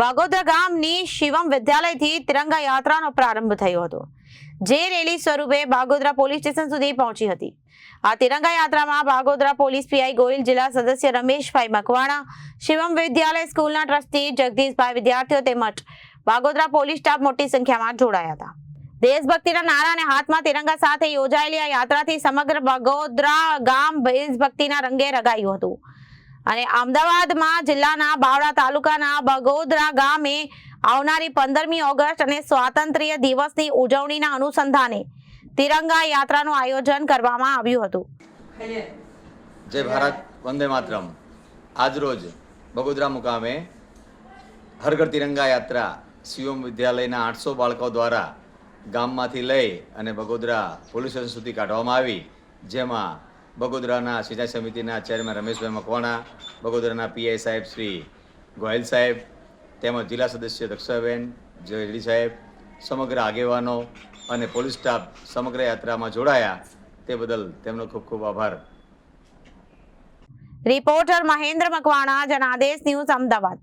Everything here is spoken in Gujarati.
બાગોદરા ગામની શિવમ વિદ્યાલયથી તિરંગા યાત્રાનો પ્રારંભ થયો હતો, જે રેલી સ્વરૂપે બાગોદરા પોલીસ સ્ટેશન સુધી પહોંચી હતી। આ તિરંગા યાત્રામાં બાગોદરા પોલીસ પીઆઈ ગોહિલ, જિલ્લા સદસ્ય રમેશભાઈ મકવાણા, શિવમ વિદ્યાલય સ્કૂલના ટ્રસ્ટી જગદીશભાઈ, વિદ્યાર્થીઓ તેમજ બાગોદરા પોલીસ સ્ટાફ મોટી સંખ્યામાં જોડાયા હતા। દેશભક્તિના નારાને હાથમાં તિરંગા સાથે યોજાયેલી આ યાત્રાથી સમગ્ર બાગોદરા ગામ દેશભક્તિના રંગે રંગાયું હતું અને અમદાવાદમાં જિલ્લાના બાવળા તાલુકાના બાગોદરા ગામે આવનારી 15મી ઓગસ્ટ અને સ્વાતંત્ર્ય દિવસની ઉજવણીના અનુસંધાને તિરંગા યાત્રાનું આયોજન કરવામાં આવ્યું હતું। જય ભારત, વંદે માતરમ। આજરોજ બગોદરા મુકામે હર ઘર તિરંગા યાત્રા શિવમ વિદ્યાલયના 800 બાળકો દ્વારા ગામમાંથી લઈ અને બગોદરા પોલીસ સ્ટેશન સુધી કાઢવામાં આવી, જેમાં બગોદરાના સિંચાઈ સમિતિના ચેરમેન રમેશભાઈ મકવાણા, બગોદરાના પીઆઈ સાહેબ શ્રી ગોહિલ સાહેબ તેમજ જિલ્લા સદસ્ય દક્ષાબેન, જેડી સાહેબ, સમગ્ર આગેવાનો અને પોલીસ સ્ટાફ સમગ્ર યાત્રામાં જોડાયા, તે બદલ તેમનો ખૂબ ખૂબ આભાર। Reporter Mahendra Makwana, Janadesh news, Ahmedabad.